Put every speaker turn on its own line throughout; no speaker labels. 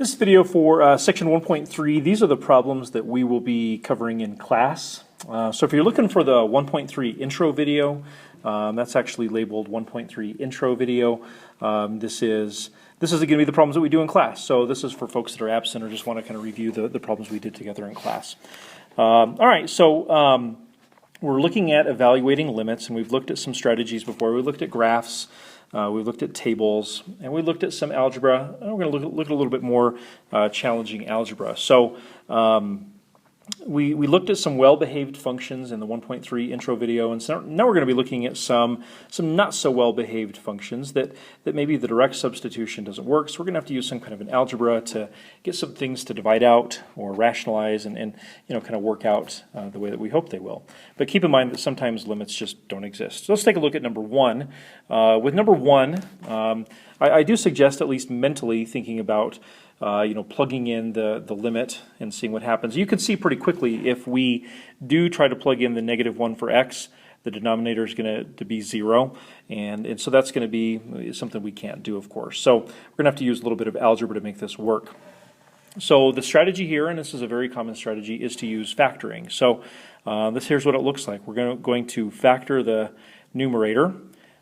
This video for section 1.3, these are the problems that we will be covering in class. So if you're looking for the 1.3 intro video, that's actually labeled 1.3 intro video. This is going to be the problems that we do in class. So this is for folks that are absent or just want to kind of review the problems we did together in class. All right, so we're looking at evaluating limits, and we've looked at some strategies before. We looked at graphs. We looked at tables, and we looked at some algebra. And we're going to look at a little bit more challenging algebra. So we looked at some well-behaved functions in the 1.3 intro video, and so now we're going to be looking at some not so well-behaved functions that maybe the direct substitution doesn't work. So we're going to have to use some kind of an algebra to get some things to divide out or rationalize and kind of work out the way that we hope they will. But keep in mind that sometimes limits just don't exist. So let's take a look at number one. With number one, I do suggest at least mentally thinking about plugging in the limit and seeing what happens. You can see pretty quickly if we do try to plug in the -1 for x, the denominator is going to be 0, and so that's going to be something we can't do, of course. So we're going to have to use a little bit of algebra to make this work. So the strategy here, and this is a very common strategy, is to use factoring. So here's what it looks like. We're going to factor the numerator.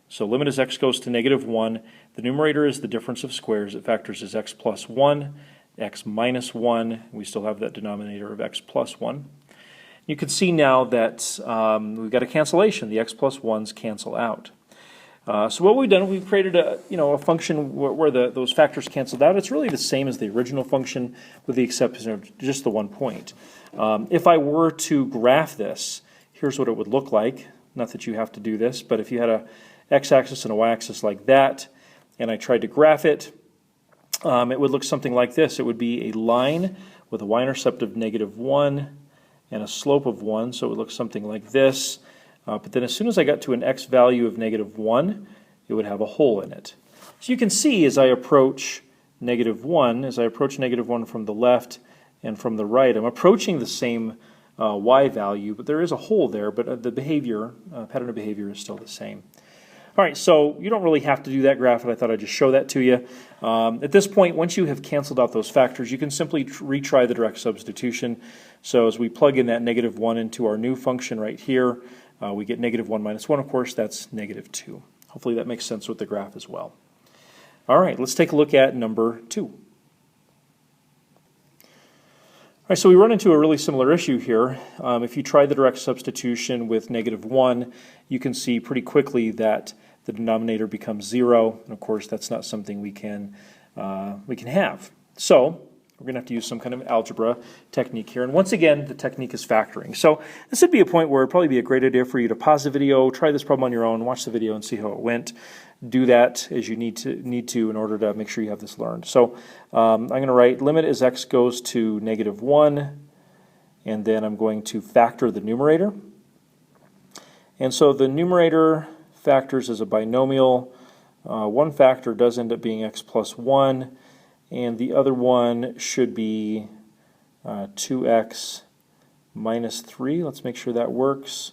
So limit as x goes to -1. The numerator is the difference of squares. It factors as x plus 1, x minus 1. We still have that denominator of x plus 1. You can see now that we've got a cancellation. The x plus 1's cancel out. So what we've done, we've created a function where those factors canceled out. It's really the same as the original function with the exception of just the 1 point. If I were to graph this, here's what it would look like. Not that you have to do this, but if you had a x-axis and a y-axis like that, and I tried to graph it, it would look something like this. It would be a line with a y-intercept of -1 and a slope of 1, so it would look something like this. But then as soon as I got to an x value of -1, it would have a hole in it. So you can see as I approach -1, as I approach -1 from the left and from the right, I'm approaching the same y value, but there is a hole there, but the behavior, pattern of behavior is still the same. All right, so you don't really have to do that graph, but I thought I'd just show that to you. At this point, once you have canceled out those factors, you can simply retry the direct substitution. So as we plug in that -1 into our new function right here, we get -1 minus 1, of course, that's -2. Hopefully that makes sense with the graph as well. All right, let's take a look at number 2. All right, so we run into a really similar issue here. If you try the direct substitution with -1, you can see pretty quickly that the denominator becomes 0, and of course that's not something we can have. So we're going to have to use some kind of algebra technique here, and once again the technique is factoring. So this would be a point where it'd probably be a great idea for you to pause the video, try this problem on your own, watch the video and see how it went. Do that as you need to in order to make sure you have this learned. So I'm going to write limit as x goes to -1, and then I'm going to factor the numerator. And so the numerator factors as a binomial. One factor does end up being x plus 1, and the other one should be 2x minus 3. Let's make sure that works.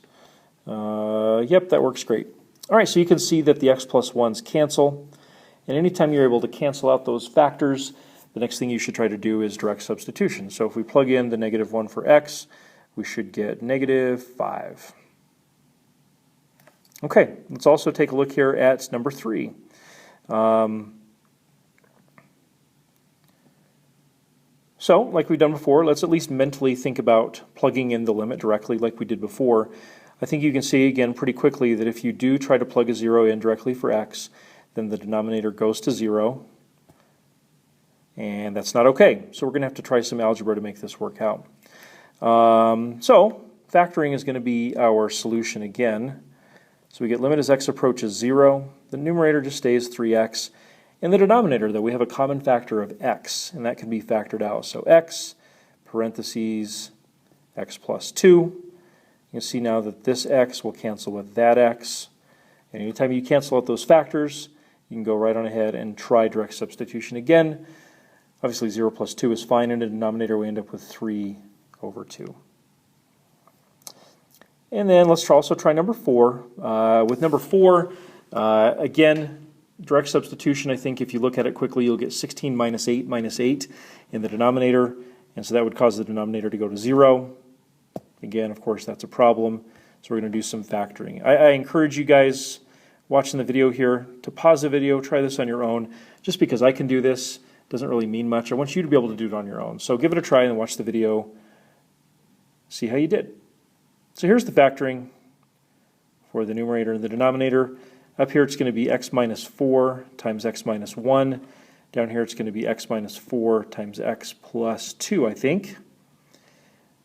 Yep, that works great. All right, so you can see that the x plus 1's cancel, and anytime you're able to cancel out those factors, the next thing you should try to do is direct substitution. So if we plug in the -1 for x, we should get -5. Okay, let's also take a look here at number 3. So, like we've done before, let's at least mentally think about plugging in the limit directly like we did before. I think you can see again pretty quickly that if you do try to plug a 0 in directly for x, then the denominator goes to 0, and that's not okay. So we're going to have to try some algebra to make this work out. So factoring is going to be our solution again. So we get limit as x approaches 0, the numerator just stays 3x, and the denominator, though, we have a common factor of x, and that can be factored out. So x, parentheses, x plus 2. You can see now that this x will cancel with that x, and anytime you cancel out those factors, you can go right on ahead and try direct substitution again. Obviously 0 plus 2 is fine, and in the denominator we end up with 3 over 2. And then let's also try number 4. With number 4, again, direct substitution, I think if you look at it quickly, you'll get 16 minus 8 in the denominator, and so that would cause the denominator to go to 0. Again, of course, that's a problem, so we're going to do some factoring. I encourage you guys watching the video here to pause the video, try this on your own. Just because I can do this doesn't really mean much. I want you to be able to do it on your own. So give it a try and watch the video, see how you did. So here's the factoring for the numerator and the denominator. Up here it's going to be x minus 4 times x minus 1. Down here it's going to be x minus 4 times x plus 2, I think.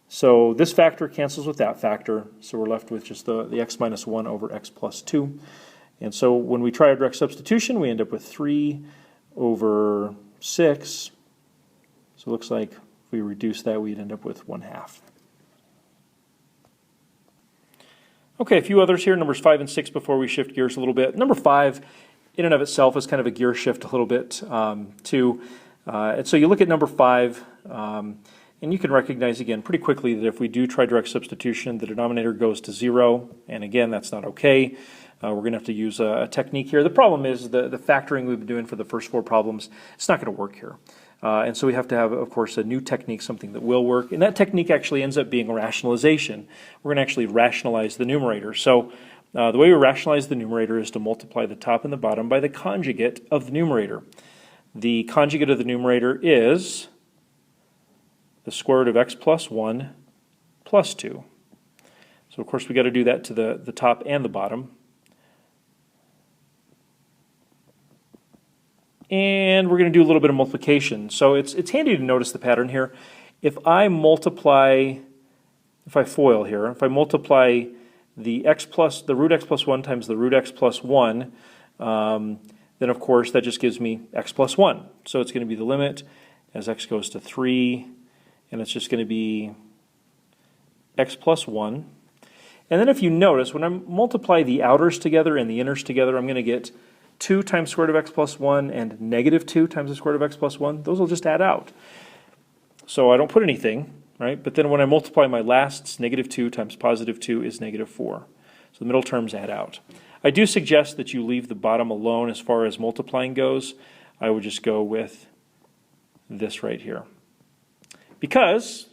So this factor cancels with that factor, so we're left with just the x minus 1 over x plus 2. And so when we try a direct substitution, we end up with 3 over 6. So it looks like if we reduce that, we'd end up with 1/2. Okay, a few others here, numbers 5 and 6 before we shift gears a little bit. Number 5, in and of itself, is kind of a gear shift a little bit too. And so you look at number 5, and you can recognize again pretty quickly that if we do try direct substitution, the denominator goes to 0, and again, that's not okay. We're going to have to use a technique here. The problem is the factoring we've been doing for the first 4 problems, it's not going to work here. And so we have to have, of course, a new technique, something that will work. And that technique actually ends up being a rationalization. We're going to actually rationalize the numerator. So the way we rationalize the numerator is to multiply the top and the bottom by the conjugate of the numerator. The conjugate of the numerator is the square root of x plus 1 plus 2. So, of course, we've got to do that to the top and the bottom. And we're going to do a little bit of multiplication. So it's handy to notice the pattern here. If I FOIL here, if I multiply the root x plus 1 times the root x plus 1, then of course that just gives me x plus 1. So it's going to be the limit as x goes to 3, and it's just going to be x plus 1. And then if you notice, when I multiply the outers together and the inners together, I'm going to get 2 times square root of x plus 1 and negative 2 times the square root of x plus 1. Those will just add out. So I don't put anything, right? But then when I multiply my lasts, negative 2 times positive 2 is negative 4. So the middle terms add out. I do suggest that you leave the bottom alone as far as multiplying goes. I would just go with this right here. Because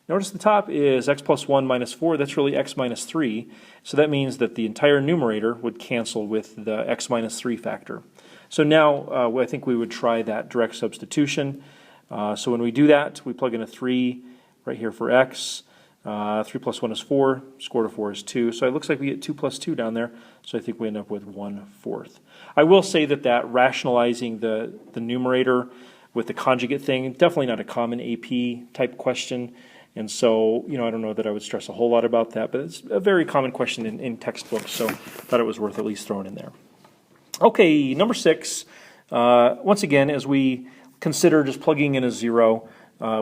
notice the top is x plus 1 minus 4. That's really x minus 3. So that means that the entire numerator would cancel with the x minus 3 factor. So now I think we would try that direct substitution. So when we do that, we plug in a 3 right here for x. 3 plus 1 is 4. Square root of 4 is 2. So it looks like we get 2 plus 2 down there. So I think we end up with 1/4. I will say that rationalizing the numerator with the conjugate thing, definitely not a common AP type question. And so, I don't know that I would stress a whole lot about that, but it's a very common question in textbooks, so I thought it was worth at least throwing in there. Okay, number 6. Once again, as we consider just plugging in a 0,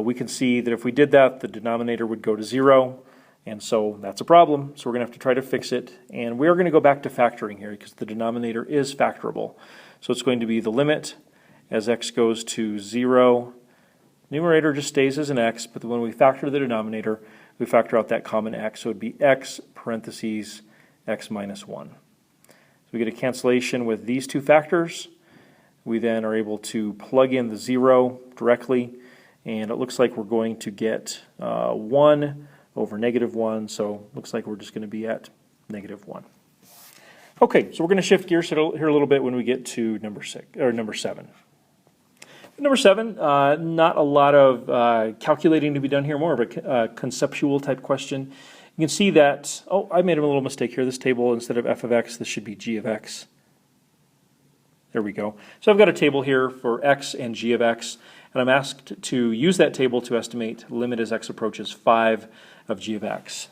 we can see that if we did that, the denominator would go to 0, and so that's a problem. So we're going to have to try to fix it, and we are going to go back to factoring here because the denominator is factorable. So it's going to be the limit as x goes to 0. Numerator just stays as an x, but when we factor the denominator, we factor out that common x, so it would be x parentheses x minus 1. So we get a cancellation with these two factors. We then are able to plug in the 0 directly, and it looks like we're going to get 1 over negative 1, so it looks like we're just going to be at negative 1. Okay, so we're going to shift gears here a little bit when we get to number 7. Number 7, not a lot of calculating to be done here, more of a conceptual type question. You can see that, I made a little mistake here. This table, instead of f of x, this should be g of x. There we go. So I've got a table here for x and g of x, and I'm asked to use that table to estimate limit as x approaches 5 of g of x.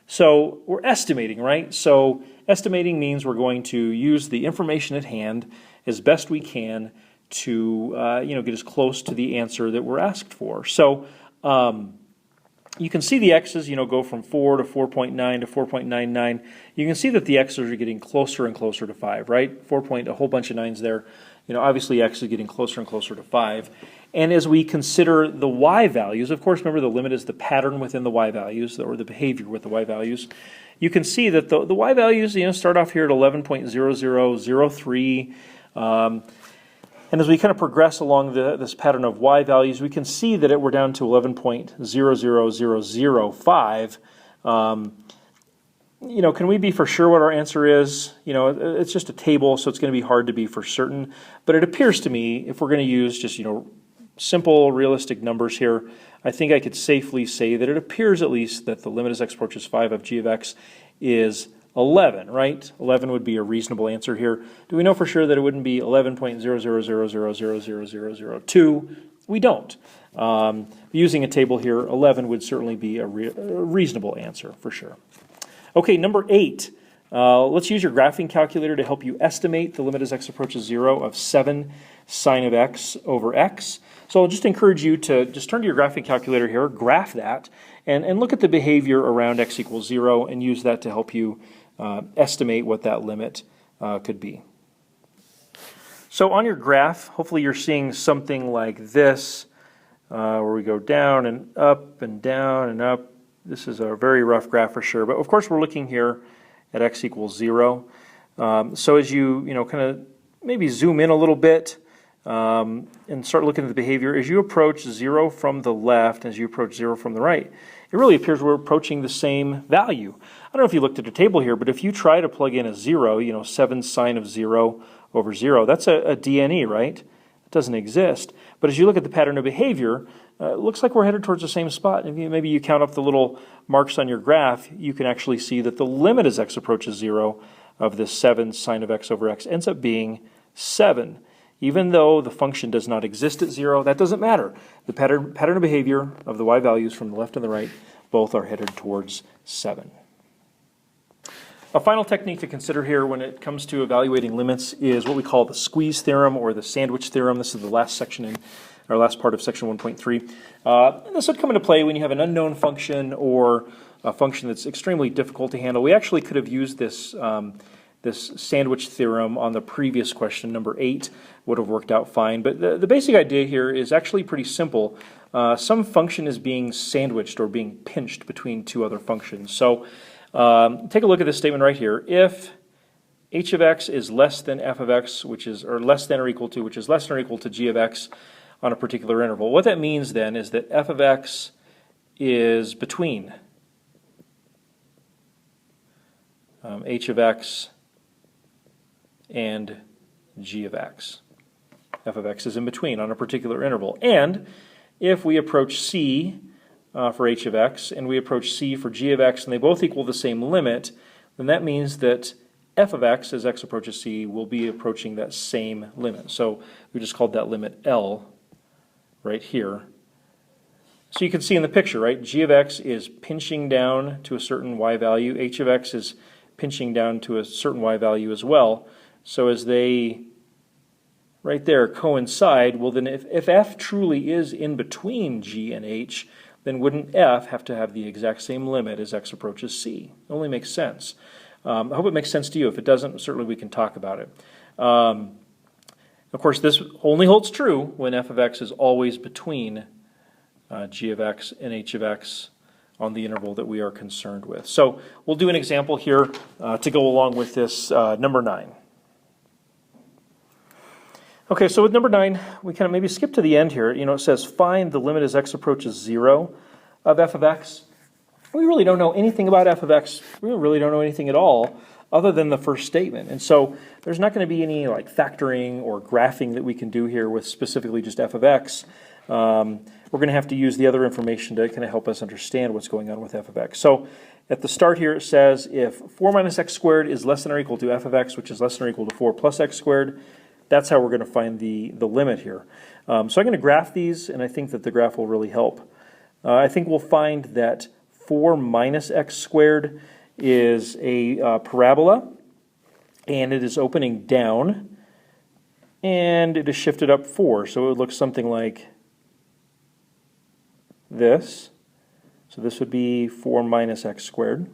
So we're estimating, right? So estimating means we're going to use the information at hand as best we can to get as close to the answer that we're asked for. So you can see the x's go from 4 to 4.9 to 4.99. You can see that the x's are getting closer and closer to 5, right? 4 point, a whole bunch of 9s there. Obviously x is getting closer and closer to 5. And as we consider the y values, of course, remember the limit is the pattern within the y values, or the behavior with the y values. You can see that the y values start off here at 11.0003. And as we kind of progress along this pattern of y values, we can see that we're down to 11.00005. Can we be for sure what our answer is? It's just a table, so it's going to be hard to be for certain. But it appears to me, if we're going to use just, simple, realistic numbers here, I think I could safely say that it appears at least that the limit as x approaches 5 of g of x is 11, right? 11 would be a reasonable answer here. Do we know for sure that it wouldn't be 11.000000002? We don't. Using a table here, 11 would certainly be a reasonable answer for sure. Okay, number 8. Let's use your graphing calculator to help you estimate the limit as x approaches 0 of 7 sine of x over x. So I'll just encourage you to just turn to your graphing calculator here, graph that, and look at the behavior around x equals 0 and use that to help you estimate what that limit could be. So on your graph, hopefully you're seeing something like this, where we go down and up and down and up. This is a very rough graph for sure, but of course we're looking here at x equals 0. So as you kind of maybe zoom in a little bit and start looking at the behavior, as you approach 0 from the left, as you approach 0 from the right, it really appears we're approaching the same value. I don't know if you looked at the table here, but if you try to plug in a 0, 7 sine of 0 over 0, that's a DNE, right? It doesn't exist. But as you look at the pattern of behavior, it looks like we're headed towards the same spot. If maybe you count up the little marks on your graph, you can actually see that the limit as x approaches 0 of this 7 sine of x over x ends up being 7. Even though the function does not exist at 0, that doesn't matter. The pattern of behavior of the y values from the left and the right both are headed towards 7. A final technique to consider here when it comes to evaluating limits is what we call the squeeze theorem or the sandwich theorem. This is the last section in our last part of section 1.3. And this would come into play when you have an unknown function or a function that's extremely difficult to handle. We actually could have used this this sandwich theorem on the previous question, number 8, would have worked out fine. But the basic idea here is actually pretty simple. Some function is being sandwiched or being pinched between two other functions. So take a look at this statement right here. If h of x is less than f of x, which is, or less than or equal to, which is less than or equal to g of x on a particular interval, what that means then is that f of x is between h of x and g of x. F of x is in between on a particular interval. And if we approach c for h of x and we approach c for g of x and they both equal the same limit, then that means that f of x as x approaches c will be approaching that same limit. So we just called that limit L right here. So you can see in the picture, right, g of x is pinching down to a certain y value, h of x is pinching down to a certain y value as well. So as they right there coincide, well then if f truly is in between g and h, then wouldn't f have to have the exact same limit as x approaches c? It only makes sense. I hope it makes sense to you. If it doesn't, certainly we can talk about it. Of course, this only holds true when f of x is always between g of x and h of x on the interval that we are concerned with. So we'll do an example here to go along with this number 9. Okay, so with number 9, we kind of maybe skip to the end here. You know, it says find the limit as x approaches 0 of f of x. We really don't know anything about f of x. We really don't know anything at all other than the first statement. And so there's not going to be any like factoring or graphing that we can do here with specifically just f of x. We're going to have to use the other information to kind of help us understand what's going on with f of x. So at the start here it says if 4 minus x squared is less than or equal to f of x, which is less than or equal to 4 plus x squared, that's how we're going to find the limit here. So I'm going to graph these, and I think that the graph will really help. I think we'll find that 4 minus x squared is a parabola, and it is opening down, and it is shifted up 4. So it would look something like this. So this would be 4 minus x squared.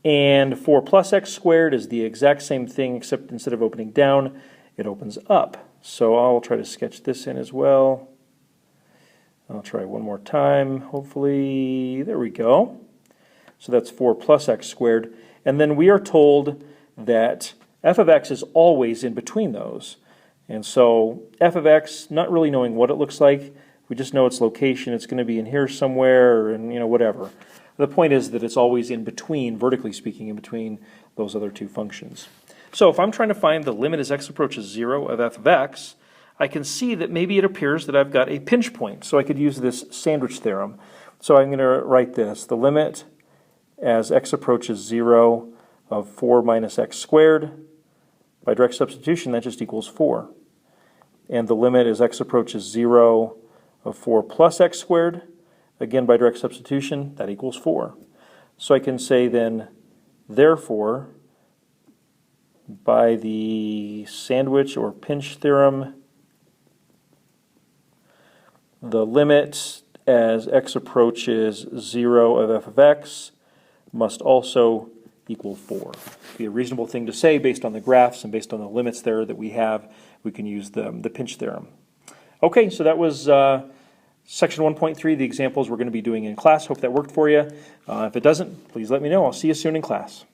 And 4 plus x squared is the exact same thing, except instead of opening down, it opens up. So I'll try to sketch this in as well. I'll try one more time, hopefully. There we go. So that's 4 plus x squared. And then we are told that f of x is always in between those. And so f of x, not really knowing what it looks like, we just know its location. It's going to be in here somewhere, and whatever. The point is that it's always in between, vertically speaking, in between those other two functions. So if I'm trying to find the limit as x approaches 0 of f of x, I can see that maybe it appears that I've got a pinch point. So I could use this sandwich theorem. So I'm going to write this. The limit as x approaches 0 of 4 minus x squared, by direct substitution, that just equals 4. And the limit as x approaches 0 of 4 plus x squared, again by direct substitution, that equals 4. So I can say then, therefore, by the sandwich or pinch theorem, the limit as x approaches 0 of f of x must also equal 4. It'd be a reasonable thing to say based on the graphs and based on the limits there that we have. We can use the pinch theorem. Okay, so that was section 1.3, the examples we're going to be doing in class. Hope that worked for you. If it doesn't, please let me know. I'll see you soon in class.